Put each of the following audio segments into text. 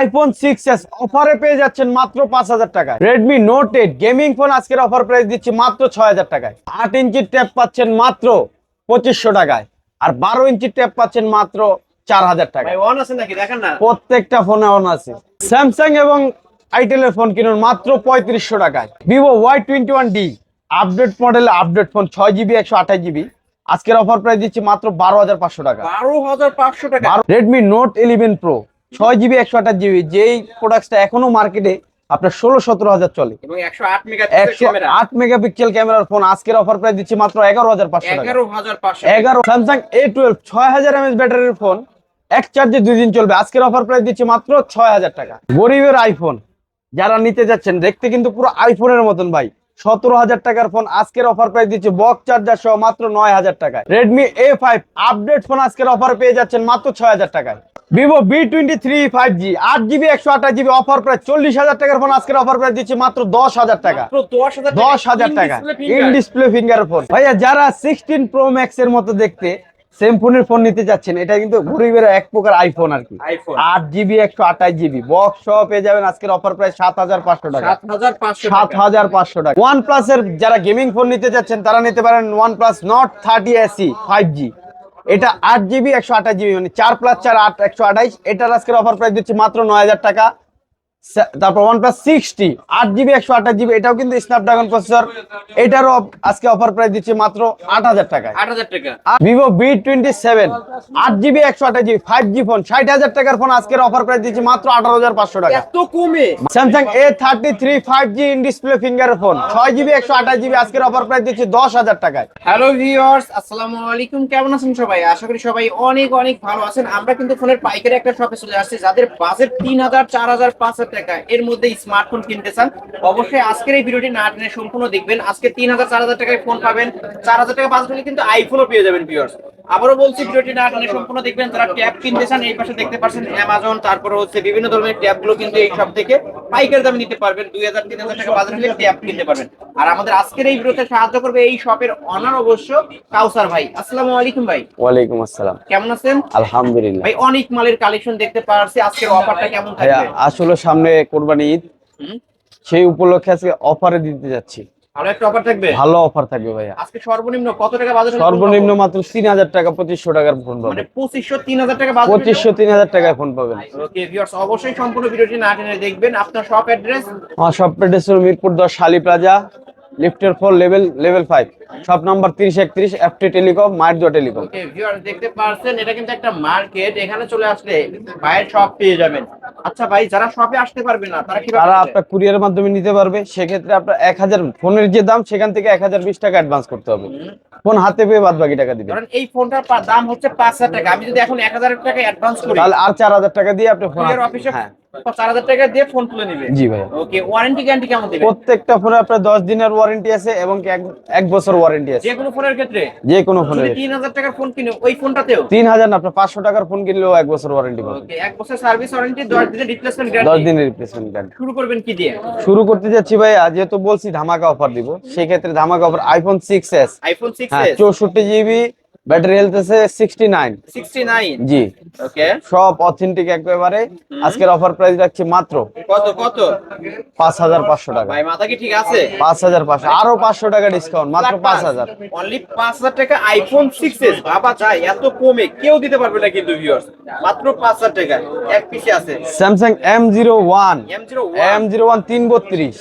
IPhone 6s অফারে পেয়ে যাচ্ছেন মাত্র 5,000 টাকায়। রেডমি নোট 8 গেমিং ফোন আজকের অফার প্রাইস দিচ্ছি মাত্র 6,000 টাকায়। 8 ইঞ্চির ট্যাব পাচ্ছেন মাত্র 2500 টাকায়, আর 12 ইঞ্চির ট্যাব পাচ্ছেন মাত্র 4,000 টাকায়। অন আছে নাকি দেখেন না, প্রত্যেকটা ফোনে অন আছে। স্যামসাং এবং আইটেলের ফোন কিনুন মাত্র 3500 টাকায়। Vivo Y21D update model, update phone 6GB 128GB আজকের অফার প্রাইস দিচ্ছি মাত্র 12,500 টাকা। 12,500 টাকা। Redmi note 11 pro 6GB 128GB, যেই প্রোডাক্টটা এখনো মার্কেটে আপনার 16-17 হাজার চলে এবং 108 মেগাপিক্সেল ক্যামেরা, 108 মেগাপিক্সেল ক্যামেরার ফোন আজকের অফার প্রাইস দিচ্ছি মাত্র 11,500 টাকা। 11,500 11 স্যামসাং A12 6000 mAh ব্যাটারির ফোন, এক চার্জে 2 দিন চলবে, আজকের অফার প্রাইস দিচ্ছি মাত্র 6,000 টাকা। গরিবের আইফোন যারা নিতে যাচ্ছেন, দেখতে কিন্তু পুরো আইফোনের মতন ভাই, 17,000 টাকার ফোন আজকের অফার প্রাইস দিচ্ছে বক্স চার্জার সহ মাত্র 9,000 টাকায়। রেডমি A5 আপডেট ফোন আজকের অফার পেয়ে যাচ্ছেন মাত্র 6,000 টাকায়। Vivo V23 5G 8GB 128GB offer price 40,000 টাকার ফোন আজকের অফার প্রাইস দিচ্ছে মাত্র 10,000 টাকা। 10,000 টাকা ইন ডিসপ্লে ফিঙ্গার ফোন। ভাইয়া যারা 16 প্রো ম্যাক্স এর মতো দেখতে সেম ফোনের ফোন নিতে যাচ্ছেন, এটা কিন্তু গরিবের এক প্রকার আইফোন আর কি। 8GB 128GB বক্স সহ পেয়ে যাবেন আজকের অফার প্রাইস 7,500 টাকা। 7,500 টাকা। OnePlus এর যারা গেমিং ফোন নিতে যাচ্ছেন তারা নিতে পারেন OnePlus Nord 30 SE 5G, এটা 8GB 128GB মানে 4+4 8 128। এটার আজকের অফার প্রাইস দিচ্ছি মাত্র 9,000 টাকা। তারপর OnePlus 60 8GB 128GB, এটাও কিন্তু স্ন্যাপড্রাগন প্রসেসর, এটারও আজকে অফার প্রাইস দিচ্ছি মাত্র 8,000 টাকা। 8,000 টাকা। Vivo V27 8GB 128GB 5G phone 60,000 টাকার ফোন আজকের অফার প্রাইস দিচ্ছি মাত্র 18,500 টাকা। এত কমে? Samsung A33 5G in display finger phone 6GB 128GB আজকের অফার প্রাইস দিচ্ছি 10,000 টাকায়। হ্যালো ভিউয়ার্স, আসসালামু আলাইকুম। কেমন আছেন সবাই? আশা করি সবাই অনেক অনেক ভালো আছেন। আমরা কিন্তু ফোনের পাইকারি একটা শপে চলে আসছি, যাদের বাজেট 3,000 4,000 5,000 টাকা এর মধ্যে স্মার্টফোন কিনতে চান, অবশ্যই আজকের এই ভিডিওটি না টেনে সম্পূর্ণ দেখবেন। আজকে 3,000 4,000 টাকায় ফোন পাবেন, 4,000 টাকা বাজেট হলে কিন্তু আইফোনও পেয়ে যাবেন ভিউয়ার্স। আবারও বলছি, ভিডিওটি না টেনে সম্পূর্ণ দেখবেন। যারা ট্যাব কিনতে চান, এই পাশে দেখতে পাচ্ছেন অ্যামাজন, তারপরে হচ্ছে বিভিন্ন ধরনের ট্যাবগুলো কিন্তু এই সব থেকে পাইকারি দামে নিতে পারবেন। 2,000 3,000 টাকা বাজেট হলে ট্যাব কিনতে পারবেন। আর আমাদের আজকের এই ভিডিওতে সাহায্য করবে এই শপের অনার অবশ্য কাউসার ভাই। আসসালামু আলাইকুম ভাই। ওয়ালাইকুম আসসালাম। কেমন আছেন? আলহামদুলিল্লাহ ভাই, অনেক মালের কালেকশন দেখতে পারছি, আজকের অফারটা কেমন ভাইয়া। থাকবে? আসলে সামনে কোরবানি ঈদ, সেই উপলক্ষে আজকে অফারে দিতে যাচ্ছি। ভালো একটা অফার থাকবে? ভালো অফার থাকবে ভাইয়া। আজকে সর্বনিম্ন কত টাকা বাজেট? সর্বনিম্ন মাত্র 3,000 টাকা 2,500 টাকার ফোন মানে পাবেন। 2500 3,000 টাকা বাজেট? 2,500 3,000 টাকায় ফোন পাবেন। ওকে ভিউয়ার্স, অবশ্যই সম্পূর্ণ ভিডিওটি না টেনে দেখবেন। আপনার শপ অ্যাড্রেস? আমার শপ অ্যাড্রেস হলো মিরপুর 10 শালি প্লাজা, লিফটের 4 level 5, shop number 3031 FT telecom, মাইরদুয়া টেলিকম। ওকে ভিউয়ার্স, দেখতে পারছেন এটা কিন্তু একটা মার্কেট। এখানে চলে আসলে ভাইয়ের শপ পেয়ে যাবেন। আচ্ছা ভাই, যারা শপে আসতে পারবে না তারা কিভাবে তারা আসবে? আপনার কুরিয়ারের মাধ্যমে নিতে পারবে। সেক্ষেত্রে আপনার 1,000 ফোনের যে দাম, সেখান থেকে 1,020 টাকা অ্যাডভান্স করতে হবে। ফোন হাতে পেয়ে বাদ বাকি টাকা দিবেন। কারণ এই ফোনটার দাম হচ্ছে 5,000 টাকা। আমি যদি এখন 1,000 টাকা অ্যাডভান্স করি, তাহলে আর 4,000 টাকা দিয়ে আপনি ফোন কুরিয়ার অফিসে হ্যাঁ 4,000 টাকা দিয়ে ফোন তুলে নিবে। জি ভাই। ওকে, ওয়ারেন্টি গ্যারান্টি কেমন দিবেন? প্রত্যেকটা ফোনে আপনার 10 দিনের ওয়ারেন্টি আছে এবং এক বছর ওয়ারেন্টি আছে যে কোনো ফোনের ক্ষেত্রে? যে কোনো ফোনের। যদি 3,000 টাকার ফোন কিনে ওই ফোনটাতেও? 3,000 না, আপনার 500 টাকার ফোন কিনলেও 1 বছর ওয়ারেন্টি পাবেন। ওকে, 1 বছর সার্ভিস ওয়ারেন্টি, 10 দিনের রিপ্লেসমেন্ট 10 গ্যারান্টি। দিনের রিপ্লেসমেন্ট গ্যারান্টি। শুরু করবেন কি দিয়ে? শুরু করতে যাচ্ছি ভাই, যেহেতু বলছি ধামাকা অফার দিব, সেই ক্ষেত্রে ধামাকা offer iPhone 6s। IPhone 6s হ্যাঁ 64GB, ব্যাটারি হেলথ আছে 69। 69 জি, ওকে, সব অথেন্টিক একেবারে। আজকের অফার প্রাইস রাখছি মাত্র কত কত? 5,500 টাকা। ভাই মাথা কি ঠিক আছে? 5,500, আরো 500 টাকা ডিসকাউন্ট, মাত্র 5,000। অনলি 5,000 টাকা আইফোন 6s। বাবা যায় এত কমে কেউ দিতে পারবে না কিন্তু ভিউয়ার্স, মাত্র 5,000 টাকা এক পিসে আছে। স্যামসাং M01 M01 332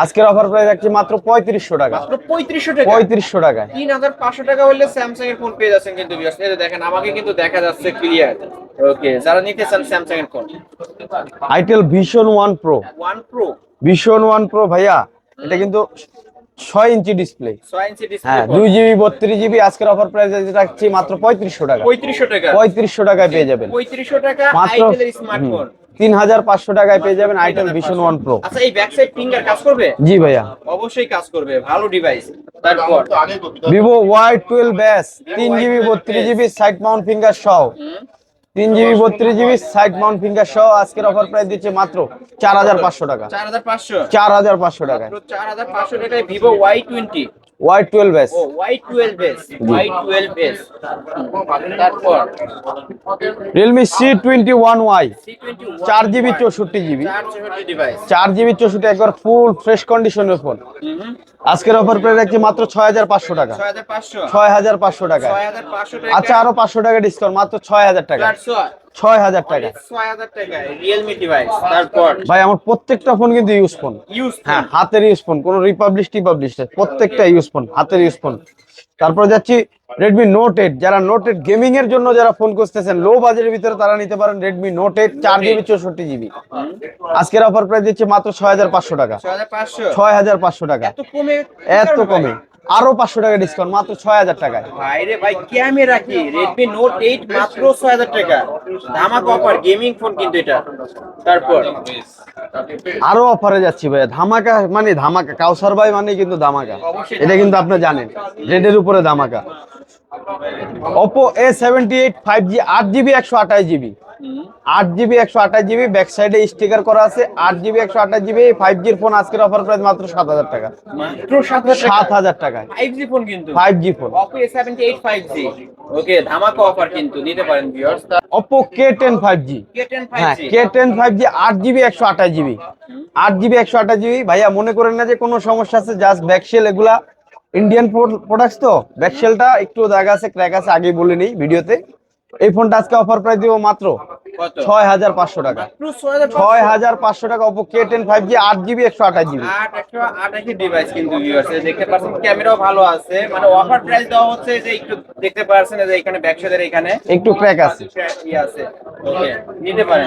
আজকের অফার প্রাইস রাখছি মাত্র 3,500 টাকা। মাত্র 3,500 টাকা। 3,500 টাকায় 3,500 টাকা হলে স্যামসাং এর ফোন পেয়ে যাচ্ছেন কিন্তু ভিউয়ার্স। এই যে দেখেন, আমাকে কিন্তু দেখা যাচ্ছে ক্লিয়ার। ওকে, যারা নিতে চান স্যামসাং এর phone, itel vision 1 pro. 1 pro vision 1 pro ভাইয়া, এটা কিন্তু 6 ইঞ্চি ডিসপ্লে। 6 ইঞ্চি ডিসপ্লে, হ্যাঁ 2GB 32GB আজকের অফার প্রাইস রাখছি মাত্র 3,500 টাকা। 3,500 টাকা। 3,500 টাকায় পেয়ে যাবেন। 3,500 টাকা মাত্র আইটেলের স্মার্টফোন। 3,500 টাকায় পেয়ে যাবেন আইটেল ভিশন 1 প্রো। আচ্ছা, এই ব্যাক সাইড ফিঙ্গার কাজ করবে? জি ভাইয়া, অবশ্যই কাজ করবে, ভালো ডিভাইস। তারপর Vivo Y12s 3GB 32GB side Mount finger সহ, 3GB 32GB side Mount finger সহ আজকের অফার প্রাইস দিচ্ছে মাত্র 4,500 টাকা। 4,500 4,500 টাকায়। মাত্র 4,500 টাকায় ভিভো Y20 Y12s। ও Y12s, Y12s। তারপর Realme C21Y, C21 4GB 64GB, 464 device. 4GB 64, একবার ফুল ফ্রেশ কন্ডিশনের ফোন। আজকের অফার প্রাইস রাখছি মাত্র 6500 টাকা। 6500, 6500 টাকায়। 6500 টাকা। আচ্ছা, আরো 500 টাকা ডিসকাউন্ট, মাত্র 6000 টাকা। 6000 টাকা। 6000 টাকা রিয়েলমি ডিভাইস। তারপর ভাই আমার প্রত্যেকটা ফোন কিন্তু ইউজ ফোন। ইউজ, হ্যাঁ, হাতের ইউজ ফোন, কোনো রিপাবলিশ টিপাবলিশ না, প্রত্যেকটা ইউজ ফোন, হাতের ইউজ ফোন। তারপর যাচ্ছি Redmi Note 8, যারা Note 8 গেমিং এর জন্য যারা ফোন খুঁজতেছেন লো বাজেটের ভিতরে, তারা নিতে পারেন Redmi Note 8 4GB 64GB। আজকের অফার প্রাইস দিচ্ছি মাত্র 6500 টাকা। 6500, 6500 টাকা। এত কমে? এত কমে, আরো 500 টাকা ডিসকাউন্ট, মাত্র 6000 টাকায়। ভাই রে ভাই, ক্যামেরা কি Redmi Note 8 মাত্র 6000 টাকা, ধামাকা অফার, গেমিং ফোন কিন্তু এটা। তারপর আরো অফারে যাচ্ছি ভাই, ধামাকা মানে ধামাকা, কাউসার ভাই মানে কিন্তু ধামাকা, এটা কিন্তু আপনি জানেন, রেডের উপরে ধামাকা। Oppo A78 5G 8GB 128GB, 8GB 128GB, back সাইডে স্টিকার করা আছে। 8GB 128GB 5G ফোন আজকের অফার প্রাইস মাত্র 7000 টাকা। মাত্র 7000 টাকা, 7000 টাকায় 5G ফোন কিন্তু, 5G phone. Oppo A78 5G। ওকে, ধামাকা অফার কিন্তু, নিতে পারেন viewers. Oppo K10 5G, K10 হ্যাঁ 5G, K10 5G 8GB 128GB, 8GB 128GB। ভাইয়া মনে করেন না যে কোনো সমস্যা আছে, জাস্ট ব্যাকশেল, এগুলা ইন্ডিয়ান প্রোডাক্টস তো ব্যাকশেলটা একটু জায়গা আছে, ক্র্যাক আছে, আগেই বলে নেই ভিডিওতে। এই ফোনটা আজকে অফার প্রাইস দিব মাত্র কত? 6500 টাকা। মাত্র 6500, 6500 টাকা Oppo K10 5G 8GB 128GB। 828 device কিন্তু ভিউয়ার্স, দেখতে পাচ্ছেন ক্যামেরাও ভালো আছে, মানে অফার প্রাইস দেওয়া হচ্ছে যে একটু দেখতে পাচ্ছেন যে এখানে ব্যাকসাইডের এখানে একটু ক্র্যাক আছে। আছে। ওকে, নিতে পারেন।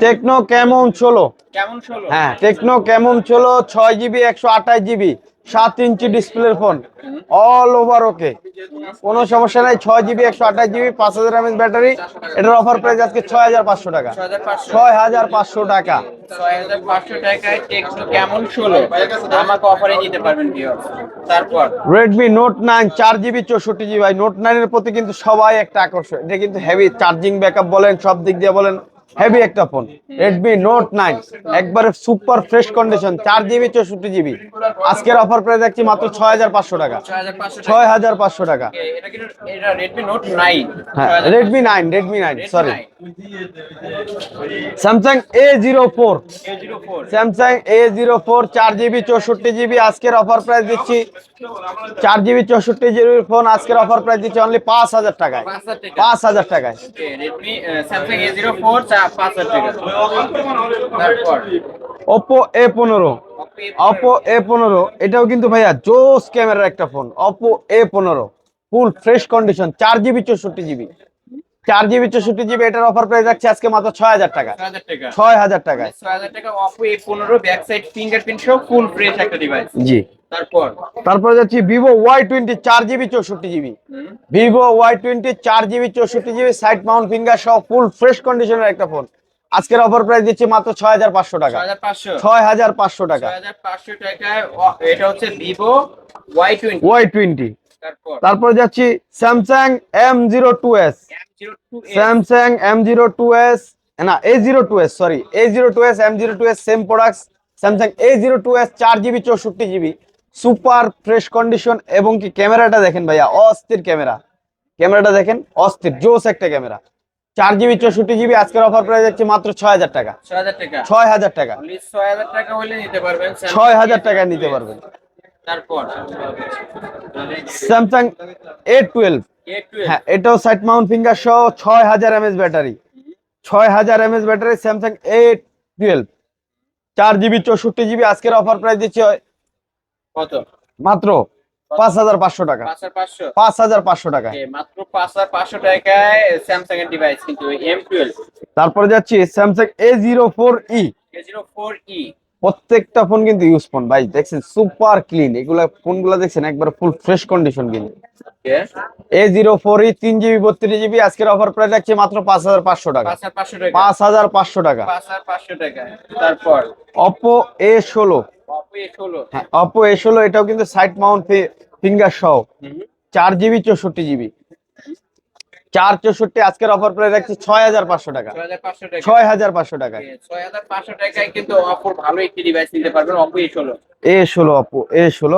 টেকনো ক্যামন 16, কেমন ষোলো? হ্যাঁ টেকনো ক্যামন 16, 6GB 128GB, 7 ইঞ্চি ডিসপ্লের ফোন, অল ওভার ওকে, কোনো সমস্যা নাই। 6GB 128GB, 5000 mAh battery. এটার অফার প্রাইস আজকে 6500 টাকা। 6500, 6500 টাকা। 6500 টাকায় টেকনো কেমন 16 আমাকে অফারে নিতে পারবেন ভিউয়ার্স। তারপর Redmi Note 9 4GB 64GB। ভাই Note 9 এর প্রতি কিন্তু সবাই একটা আকর্ষণ, এটা কিন্তু হেভি চার্জিং ব্যাকআপ বলেন, সব দিক দিয়ে বলেন হেভি একটা ফোন। Redmi Note 9 একবারে super fresh condition, 4GB 64GB। আজকের অফার প্রাইস দেখছি মাত্র 6500 টাকা। 6500 টাকা। 6500 টাকা। এটা কিন্তু এটা Redmi Note 9, হ্যাঁ Redmi 9 sorry. Samsung A04, A04, Samsung A04 4GB 64GB। আজকের অফার প্রাইস দিচ্ছি 4GB 64GB ফোন আজকের অফার প্রাইস দিচ্ছি অনলি 5000 টাকায়। 5000 টাকা। 5000 টাকায়। ওকে, Redmi Samsung A04 5000 টাকা। তারপর Oppo A15, Oppo A15 এটাও কিন্তু ভাইয়া জোস ক্যামেরার একটা ফোন। Oppo A15 ফুল fresh condition, 4GB 64GB, 4GB 64GB। এটার অফার প্রাইস রাখছি আজকে মাত্র 6000 টাকা। 6000 টাকা, 6000 টাকায়। 6000 টাকা Oppo A15 back side fingerprint সহ ফুল ফ্রেশ একটা ডিভাইস। জি। তারপর যাচ্ছি Vivo Y20 4GB 64GB, Vivo Y20 4GB 64GB, side Mount finger সহ ফুল ফ্রেশ কন্ডিশনের একটা ফোন। আজকের অফার প্রাইস দিচ্ছি মাত্র 6500 টাকা। 6500, 6500 টাকা। 6500 টাকায় এটা হচ্ছে Vivo Y20। Y20। তারপর যাচ্ছি Samsung M02s, M02s, Samsung M02s না A02s, sorry A02s, M02s same products. Samsung A02s 4GB 64GB, super fresh condition. এবং কি ক্যামেরাটা দেখেন ভাইয়া, অস্থির ক্যামেরা, ক্যামেরাটা দেখেন অস্থির জোস একটা ক্যামেরা। 4GB 64GB। আজকের অফার প্রাইস যাচ্ছে মাত্র 6000 টাকা। 6000 টাকা, 6000 টাকা। only 6000 টাকা হলে নিতে পারবেন। 6000 টাকায় নিতে পারবেন। তারপর Samsung A12, A12, হ্যাঁ এটাও সাইড মাউন্ট ফিঙ্গার সহ 6000 mAh battery, 6000 mAh battery. Samsung A12 4GB 64GB। আজকের অফার প্রাইস দিচ্ছি কত? মাত্র 5500 টাকা। 5500, 5500 টাকায়। মাত্র 5500 টাকায় স্যামসাং এর ডিভাইস কিন্তু M12। তারপরে যাচ্ছি Samsung A04e, A04e, প্রত্যেকটা ফোন কিন্তু ইউজ ফোন ভাই, দেখছেন সুপার ক্লিন, এগুলা ফোনগুলো দেখছেন একবার ফুল ফ্রেশ কন্ডিশন কিন্তু। A04e 3GB 32GB। আজকের অফার প্রাইস রাখছি মাত্র 5500 টাকা। 5500 টাকা, 5500 টাকা। 5500 টাকা। তারপর Oppo A16, Oppo A16, হ্যাঁ Oppo A16 এটাও কিন্তু সাইড মাউন্ট ফিঙ্গার সহ 4GB 64GB। 464 আজকের অফার প্রাইস রাখছি 6500 টাকা। 6500 টাকা। 6500 টাকায় 6500 টাকায় কিন্তু অপর ভালো একটি ডিভাইস নিতে পারবেন, Oppo A16। A16 Oppo A16।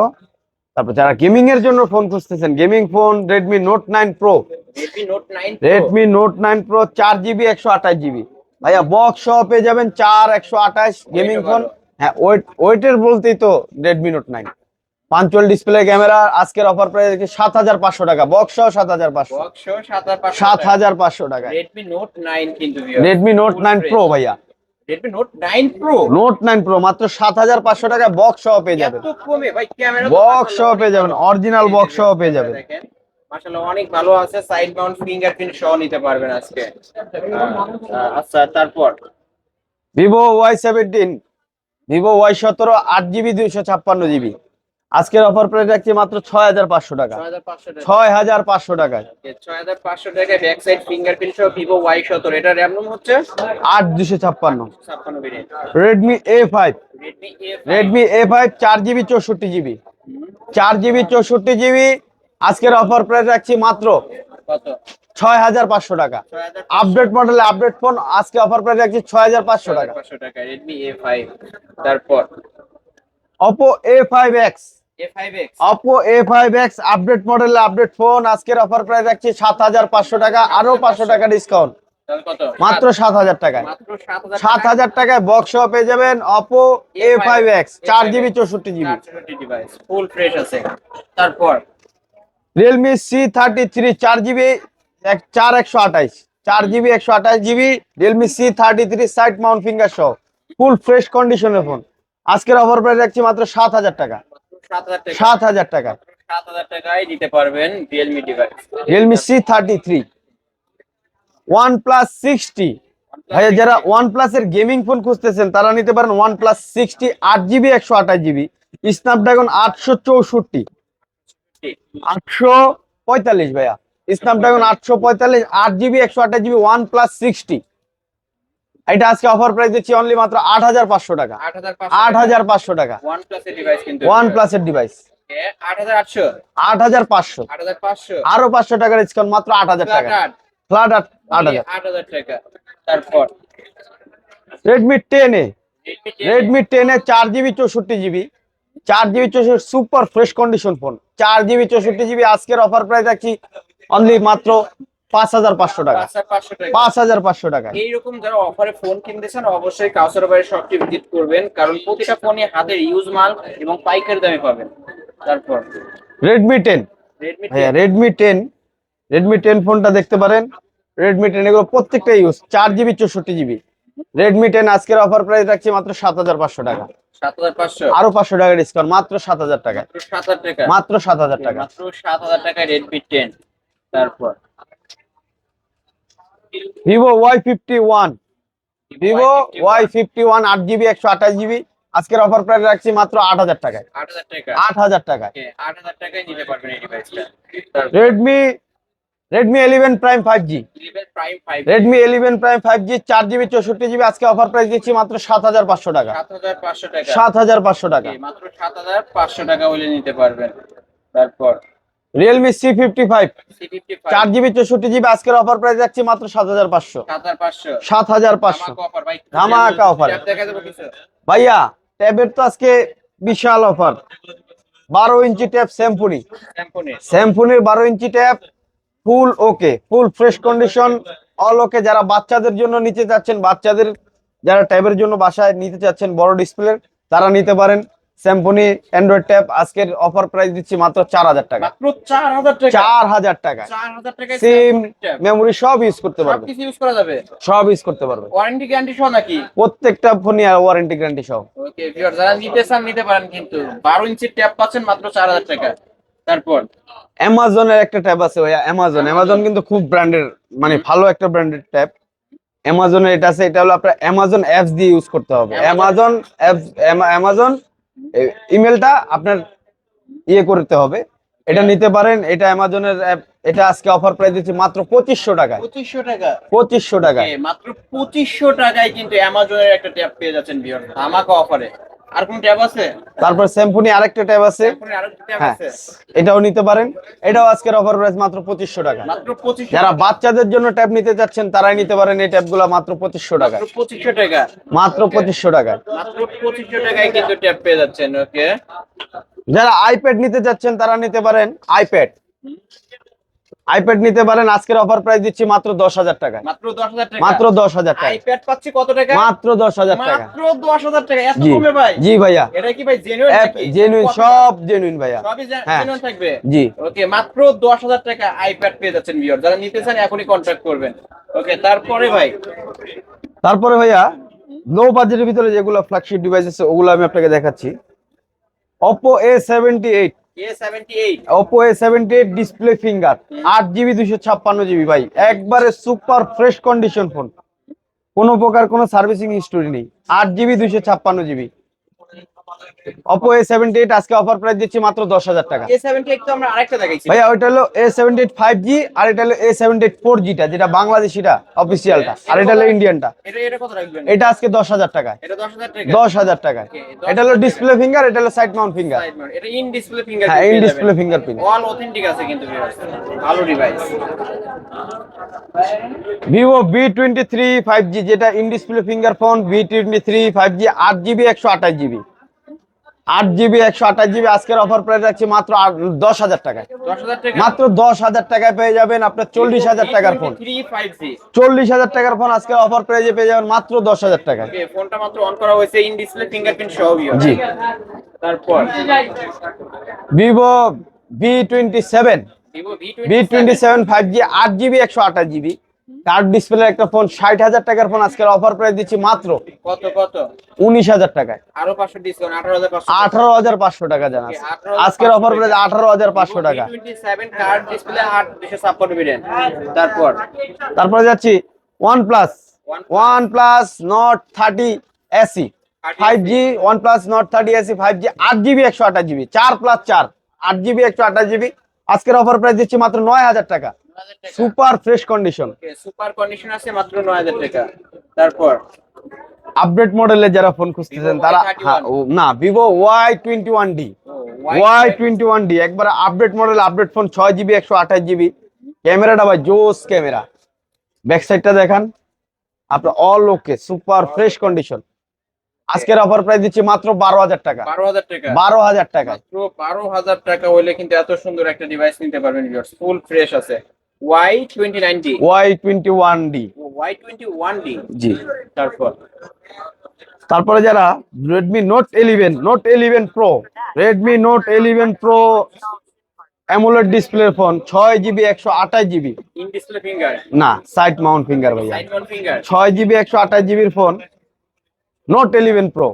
তারপর যারা গেমিং এর জন্য ফোন খুঁজতেছেন, gaming phone Redmi Note 9 Pro, Redmi Note 9 Pro। Redmi Note 9 Pro 4GB 128GB ভাইয়া, বক্স সহ পেয়ে যাবেন 4 128 গেমিং ফোন। হ্যাঁ, ওয়েটের বলতেই তো Redmi Note 9 punctual display camera, আজকের অফার প্রাইস 7500 টাকা, বক্স সহ 7500। বক্স 7500 7500 টাকা Redmi Note 9 কিন্তু Redmi Note 9 Pro ভাইয়া, Redmi Note 9 Pro। Note 9 Pro মাত্র 7500 টাকা, বক্স সহ পেয়ে যাবেন। এত কমে ভাই, ক্যামেরা বক্স সহ পেয়ে যাবেন, অরিজিনাল বক্স সহ পেয়ে যাবেন। দেখেন মাশাআল্লাহ অনেক ভালো আছে, সাইড মাউন্ট ফিঙ্গারপ্রিন্ট সহ নিতে পারবেন আজকে। আচ্ছা, তারপর Vivo Y17, Vivo Y17 8GB 256GB আজকের অফার প্রাইস রাখছি মাত্র 6500 টাকা। 6500 টাকায় 6500 টাকায় ব্যাক সাইড ফিঙ্গারপ্রিন্ট সহ Vivo Y17। এটা র‍্যাম রোম হচ্ছে 8256। 56 variant. Redmi A5, Redmi A5। Redmi A5 4GB 64GB 4GB 64GB আজকের অফার প্রাইস রাখছি মাত্র কত? 6500 টাকা। 6500 আপডেট মডেল আপডেট ফোন আজকে অফার প্রাইস রাখছি 6500 টাকা। 6500 টাকা Redmi A5। তারপর Oppo A5X, A5X। Oppo A5X update model update phone আজকের অফার প্রাইস রাখছি 7500 টাকা, আরো 500 টাকা ডিসকাউন্ট, তাহলে কত? মাত্র 7000 টাকায়। মাত্র 7000 7000 টাকায় বক্স সহ পেয়ে যাবেন Oppo A5X 4GB 64GB। 64 device full fresh আছে। তারপর Realme C33 4GB 4128 4GB 128GB Realme C33 side Mount finger সহ ফুল ফ্রেশ কন্ডিশনের ফোন আজকের অফার প্রাইস রাখছি মাত্র 7000 টাকা। 7000 টাকা। 7000 টাকা 7000 টাকায় নিতে পারবেন Realme device. Realme C33। OnePlus 60 ভাইয়া, যারা OnePlus এর গেমিং ফোন খুঁজতেছেন তারা নিতে পারেন OnePlus 60 8GB 128GB স্ন্যাপড্রাগন 864 845 ভাইয়া, স্ন্যাপড্রাগন 845 8GB 128GB OnePlus 60। এটা আজকে অফার প্রাইস দিচ্ছি অনলি মাত্র 8500 টাকা। 8500 টাকা OnePlus এর ডিভাইস কিন্তু OnePlus এর ডিভাইস 8800 8500 8500 আরো 500 টাকার ডিসকাউন্ট, মাত্র 8000 টাকা ফ্ল্যাট 8000। 8000 টাকা। তারপর Redmi 10A, Redmi 10 Redmi 10A 4GB 64GB 4GB 64 super fresh condition phone 4GB 64GB আজকের অফার প্রাইস রাখছি অনলি মাত্র 5500 টাকা। 5500 টাকা। 5500 টাকা এইরকম যারা অফারে ফোন কিনতেছেন অবশ্যই কাউসার ভাইয়ের শপটি ভিজিট করবেন, কারণ প্রতিটা ফোনই হাতের ইউজ মাল এবং পাইকারি দামে পাবেন। তারপর Redmi 10 Redmi 10 ভাইয়া, Redmi 10 ফোনটা দেখতে পারেন। Redmi 10 এগুলো প্রত্যেকটা ইউজ 4GB 64GB Redmi 10 আজকের অফার প্রাইস রাখছি মাত্র 7500 টাকা, 7500 আরো 500 টাকা ডিসকাউন্ট, মাত্র 7000 টাকা। 7000 টাকা। মাত্র 7000 টাকা। মাত্র 7000 টাকায় Redmi 10। তারপর Vivo Y51, Vivo Y51 8GB 128GB আজকের অফার প্রাইস রাখছি মাত্র 8000 টাকায়। 8000 টাকা। 8000 টাকায় 8000 টাকায় নিতে পারবেন এই ডিভাইসটা। Redmi 11 Prime 5G, 11 Prime 5 Redmi 11 Prime 5G 4GB 64GB আজকে অফার প্রাইস দিচ্ছি মাত্র 7500 টাকা। 7500 টাকা। 7500 টাকা। মাত্র 7500 টাকা হলে নিতে পারবেন। তারপর Realme C55 C55 4GB 64GB আজকের অফার প্রাইস রাখছি মাত্র 7500। 7500 7500 অফার ভাই, ধামাকা অফার। ট্যাব দেখা যাবে কিছু? ভাইয়া ট্যাবের তো আজকে বিশাল অফার, 12 ইঞ্চি ট্যাব স্যামসুনি, স্যামসুনির 12 inch tab full okay, full fresh condition, all okay. যারা বাচ্চাদের জন্য নিতে চাচ্ছেন, বাচ্চাদের যারা ট্যাবের জন্য বাসায় নিতে চাচ্ছেন বড় ডিসপ্লে, তারা নিতে পারেন স্যামসুনি অ্যান্ড্রয়েড ট্যাব। আজকের অফার প্রাইস দিচ্ছি মাত্র 4000 টাকা। মাত্র 4000 টাকা। 4000 টাকা 4000 টাকায় সিম মেমোরি সব ইউজ করতে পারবে, সবকিছু ইউজ করা যাবে, সব ইউজ করতে পারবে। ওয়ারেন্টি গ্যারান্টি সহ নাকি? প্রত্যেকটা ফোনই ওয়ারেন্টি গ্যারান্টি সহ। ওকে ভিউয়ার, যারা নিতে চান নিতে পারেন, কিন্তু 12 ইঞ্চি ট্যাব পাচ্ছেন মাত্র 4000 টাকা। তারপর অ্যামাজনের একটা ট্যাব আছে ভাইয়া, অ্যামাজন কিন্তু খুব ব্র্যান্ডের, মানে ভালো একটা ব্র্যান্ডেড ট্যাব। অ্যামাজনের এটা আছে, এটা হলো আপনার অ্যামাজন অ্যাপস দিয়ে ইউজ করতে হবে। অ্যামাজন অ্যাপস, অ্যামাজন ইমেলটা আপনার ইয়ে করতে হবে, এটা নিতে পারেন। এটা অ্যামাজনের অ্যাপ, এটা আজকে অফার প্রাইস দিচ্ছি মাত্র 2500 টাকায়। 2500 টাকা। 2500 টাকায় মাত্র 2500 টাকায় কিন্তু অ্যামাজনের একটা ট্যাব পেয়ে যাচ্ছেন ভিউয়ার, ধামাকা অফারে। আর কোন ট্যাব আছে? তারপর স্যামসুনি আরেকটা ট্যাব আছে, Samsung এর আরেকটা ট্যাব হ্যাঁ আছে। এটাও নিতে পারেন। এটাও আজকের অফার প্রাইস মাত্র 2500 টাকা। মাত্র 2500 যারা টাকা। বাচ্চাদের জন্য ট্যাব নিতে চাচ্ছেন তারাই নিতে পারেন এই ট্যাবগুলো মাত্র 2500 টাকা। মাত্র 2500 টাকা। মাত্র 2500 টাকা। মাত্র 2500 টাকায় কিন্তু ট্যাব পেয়ে যাচ্ছেন। ওকে, যারা আইপ্যাড নিতে চাচ্ছেন তারা নিতে পারেন আইপ্যাড। আইপ্যাড নিতে পারেন, আজকের অফার প্রাইস দিচ্ছি মাত্র 10,000 টাকা। মাত্র 10,000 টাকা। মাত্র 10,000 টাকা। আইপ্যাড পাচ্ছি কত টাকা? মাত্র 10,000 টাকা। মাত্র 10,000 টাকা। এত জি কমে ভাই? জি ভাইয়া, এটা কি ভাই জেনুইন নাকি? জেনুইন, কত? সব জেনুইন ভাইয়া। সবই হ্যাঁ জেনুইন থাকবে। জি। ওকে, মাত্র 10,000 টাকা আইপ্যাড পেয়ে যাচ্ছেন ভিউয়ার। যারা নিতে চান এখনই কন্টাক্ট করবেন। ওকে, তারপরে ভাই তারপরে ভাইয়া লো বাজেটের ভিতরে যেগুলো ফ্ল্যাগশিপ ডিভাইস আছে ওগুলো আমি আপনাকে দেখাচ্ছি। Oppo A78, A78 Oppo A78 display finger, 8GB 256GB ভাই, একবারে সুপার ফ্রেশ কন্ডিশন ফোন, কোনো প্রকার কোনো সার্ভিসিং হিস্টোরি নেই, 8GB 256GB। Oppo A78 আজকে অফার প্রাইস দিচ্ছি মাত্র 10,000 টাকা। A78 তো আমরা আরেকটা দেখাইছি। ভাইয়া ওইটা হলো A78 5G আর এটা হলো A78 4G টা, যেটা বাংলাদেশিটা অফিসিয়ালটা, আর এটা হলো ইন্ডিয়ানটা। এটা কত রাখবেন? এটা আজকে 10,000 টাকায়। এটা 10,000 টাকা। 10,000 টাকায়। এটা হলো ডিসপ্লে ফিঙ্গার, এটা হলো side Mount finger. Side mount, এটা ইন ডিসপ্লে ফিঙ্গার। হ্যাঁ, in display fingerprint। All authentic আছে কিন্তু ভিউয়ার্স। ভালো ডিভাইস। Vivo V23 5G, যেটা in display finger phone, V23 5G 8GB 128GB, 8GB 128GB আজকের অফার প্রাইস রাখছি মাত্র 10,000 টাকায়। 10,000 টাকা। মাত্র 10,000 টাকায় পেয়ে যাবেন আপনার 40,000 টাকার ফোন। 3 5G। 40,000 টাকার ফোন আজকে অফার প্রাইজে পেয়ে যাবেন মাত্র 10,000 টাকায়। ওকে, ফোনটা মাত্র অন করা হয়েছে, ইন ডিসপ্লে ফিঙ্গারপ্রিন্ট সহ ভিউয়ার্স। জি। তারপর Vivo V27, Vivo V27 5G 8GB 128GB card display একটা ফোন, 60,000 টাকার ফোন আজকের অফার প্রাইস দিচ্ছি মাত্র কত কত? 19,000 টাকায়। আরো 500 ডিসকাউন্ট, 18,500। 18,500 টাকা জানা আছে। আজকের অফার প্রাইস 18,500 টাকা। 27 কার্ড ডিসপ্লে 8,256 বিরেন। তারপর যাচ্ছি OnePlus, OnePlus Nord 30 SE 5G, OnePlus Nord 30 SE 5G 8GB 128GB, 4+4 8GB 128GB আজকের অফার প্রাইস দিচ্ছি মাত্র 9,000 টাকা। 9,000 টাকা। Super fresh condition. Okay, super condition আছে, মাত্র 9,000 টাকা। তারপর আপডেট মডেলের যারা ফোন খুঁজতেছেন তারা, হ্যাঁ না, Vivo Y21D, Y21D একবার update model, update phone, 6GB 128GB, ক্যামেরাটা ভাই জোস ক্যামেরা, ব্যাক সাইডটা দেখান আপনার, অল ওকে, সুপার ফ্রেশ কন্ডিশন। আজকের অফার প্রাইস দিচ্ছি মাত্র 12,000 টাকা। 12,000 টাকা। 12,000 টাকায়। মাত্র 12,000 টাকা হইলে কিন্তু এত সুন্দর একটা ডিভাইস নিতে পারবেন ভিউয়ার্স। ফুল ফ্রেশ আছে। Y2090, Y21D, Y21D। জি। তারপরে যারা Redmi Note 11, Note 11 Pro, Redmi Note 11 Pro AMOLED display phone, 6GB 128GB, in display finger, না সাইড মাউন্ট ফিঙ্গার ভাইয়া, side Mount finger, 6GB 128GB phone, Note 11 Pro,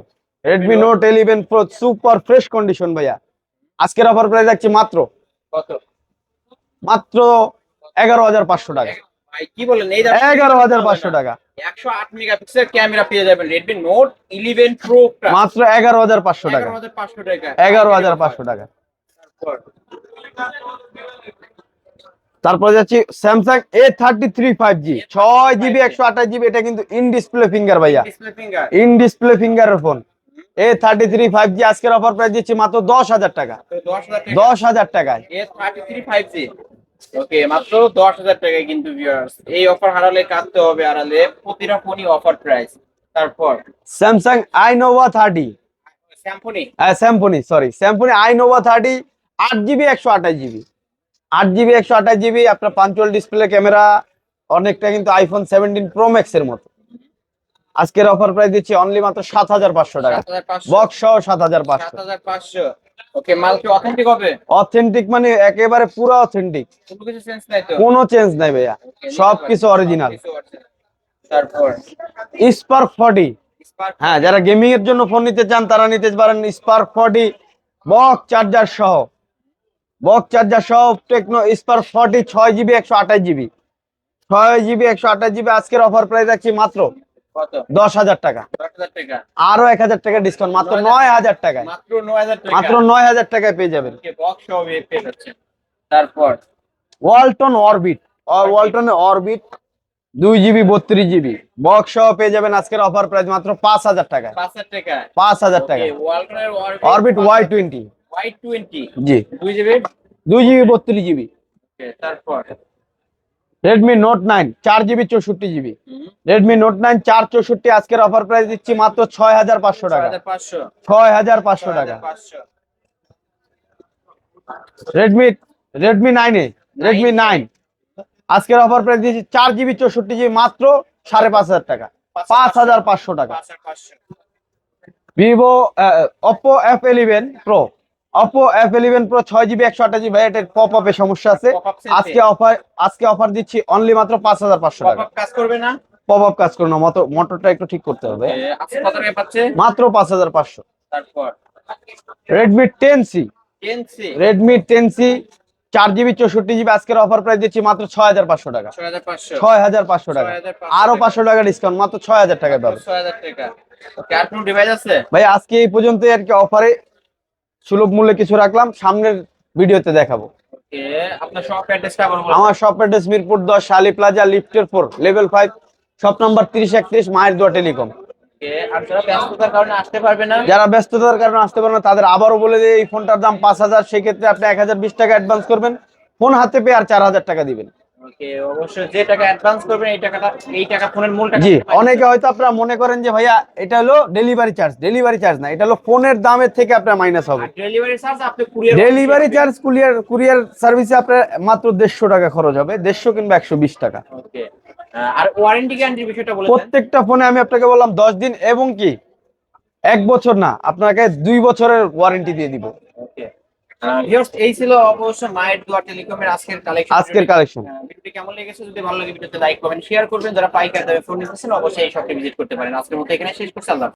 Redmi Note 11 Pro super fresh condition ভাইয়া। আজকের offer price রাখছি মাত্র কত? মাত্র 11,500 টাকা। ভাই কি বলেন, এই 11,500 টাকা। 108 মেগাপিক্সেল ক্যামেরা পেয়ে যাবেন Redmi Note 11 Pro টা মাত্র 11,500 টাকা। 11,500 টাকা। 11,500 টাকা। তারপর যাচ্ছি Samsung A33 5G 6GB 128GB, এটা কিন্তু ইন ডিসপ্লে ফিঙ্গার ভাইয়া, ডিসপ্লে ফিঙ্গার, ইন ডিসপ্লে ফিঙ্গারের ফোন। A33 5G আজকের অফার প্রাইস দিচ্ছি মাত্র 10,000 টাকা। 10,000 টাকা। 10,000 টাকায়। A33 5G। ওকে, মাত্র 10,000 টাকায় কিন্তু ভিউয়ার্স। এই অফার হারালে কাটতে হবে, হারালে প্রতিটা ফোনই অফার প্রাইস। তারপর Samsung iNova 30, স্যামসুনি, স্যামসুনি iNova 30 8GB 128GB, 8GB 128GB আপনার পাঞ্চুয়াল ডিসপ্লে ক্যামেরা, অনেকটা কিন্তু আইফোন 17 প্রো ম্যাক্স এর মতো। আজকের অফার প্রাইস দিচ্ছি অনলি মাত্র 7,500 টাকা, 7,500। বক্স সহ 7,500। 7,500। ওকে, মাল কি অথেন্টিক হবে? অথেন্টিক মানে একেবারে পুরো অথেন্টিক, কোনো কিছু চেঞ্জ নাই তো? কোনো চেঞ্জ নাই ভাইয়া, সবকিছু অরিজিনাল। তারপর স্পার্ক 40, স্পার্ক, হ্যাঁ যারা গেমিং এর জন্য ফোন নিতে চান তারা নিতে পারেন স্পার্ক 40 বক্স চার্জার সহ, Tecno Spark 40 6GB 128GB, 6GB 128GB আজকের অফার প্রাইস রাখছি মাত্র কত? 10,000 টাকা। 10,000 টাকা। আরো 1,000 টাকা ডিসকাউন্ট, মাত্র 9,000 টাকায়। মাত্র 9,000 টাকা। মাত্র 9,000 টাকায় পেয়ে যাবেন। ওকে, বক্স সহ পেয়ে যাচ্ছেন। তারপর ওয়ালটন অরবিট, ওয়ালটনের অরবিট 2GB 32GB বক্স সহ পেয়ে যাবেন আজকের অফার প্রাইস মাত্র 5000 টাকায়। 5,000 টাকা। 5000 টাকা। ওয়ালটনের অরবিট Y20 Y20 জি 2GB 2GB 32GB। তারপর Redmi Note 9 4GB 64GB। Redmi Note 9 464 আজকের অফার প্রাইস দিচ্ছি মাত্র 6500 টাকা। 6500 6500 টাকা। 6500 Redmi 9 আজকের অফার প্রাইস দিচ্ছি 4GB 64GB মাত্র 5500 টাকা। 5500 টাকা। 5500 Vivo Oppo F11 Pro Oppo F11 Pro 6GB 128GB ভাই এটার পপ আপে সমস্যা আছে। Pop-up selfie। আজকে অফার দিচ্ছি অনলি মাত্র 5500 টাকা। পপআপ কাজ করবে না? পপ আপ কাজ করো না, মোটরটা একটু ঠিক করতে হবে। আজকে কত টাকা পাচ্ছে? মাত্র 5500। তারপর Redmi 10C 10C Redmi 10C 4GB 64GB আজকের অফার প্রাইস দিচ্ছি মাত্র 6500 টাকা। 6500 6500 টাকা। 6500 আরো 500 টাকা ডিসকাউন্ট মাত্র 6000 টাকা পাবে। 6000 টাকা। ওকে, আর কোনো ডিভাইস আছে? ভাই আজকে এই পর্যন্তই আর কি, অফারে সুলভ মূল্যে কিছু রাখলাম, সামনের ভিডিওতে দেখাবো। ওকে, আপনার শপ অ্যাড্রেসটা আবার বলুন। আমার শপ অ্যাড্রেস মিরপুর 10 শালি প্লাজা লিফটের 4 লেভেল 5 শপ নাম্বার 3031 মায়ের দোয়া টেলিকম। ওকে, আর যারা ব্যস্ততার কারণে আসতে পারবে না, যারা ব্যস্ততার কারণে আসতে পারে না তাদের আবারও বলে যে এই ফোনটার দাম 5000, সেই ক্ষেত্রে আপনি 1020 টাকা অ্যাডভান্স করবেন, ফোন হাতে পেয়ে আর 4000 টাকা দিবেন। ওকে, অবশ্যই যে টাকা অ্যাডভান্স করবেন এই টাকা ফোনের মূল টাকা জি, দিতে পারবেন। অনেকে হয়তো আপনারা মনে করেন যে ভাইয়া এটা হলো ডেলিভারি চার্জ না, এটা হলো ফোনের দামের থেকে আপনার মাইনাস হবে। আর ডেলিভারি চার্জ আপনি কুরিয়ার ডেলিভারি চার্জ কুরিয়ার সার্ভিসে আপনার মাত্র 150 টাকা খরচ হবে, 150 কিংবা 120 টাকা। ওকে, আর ওয়ারেন্টি গ্যারান্টির বিষয়টা বলে দেন। প্রত্যেকটা ফোনে আমি আপনাকে বললাম 10 দিন এবং কি 1 বছর না, আপনাকে 2 বছরের ওয়ারেন্টি দিয়ে দিব। ওকে, ভিউয়ার্স এই ছিল অবশ্য মায়ের দোয়া টেলিকমের আজকের কালেকশন। ভিডিওটি কেমন লেগেছে, যদি ভালো লাগে ভিডিওতে লাইক কমেন্ট শেয়ার করবেন। যারা পাইকারি দামে ফোন নিতেছেন অবশ্যই এই শপে ভিজিট করতে পারেন। আজকের মতো এখানে শেষ করছি, আল্লাহ হাফেজ।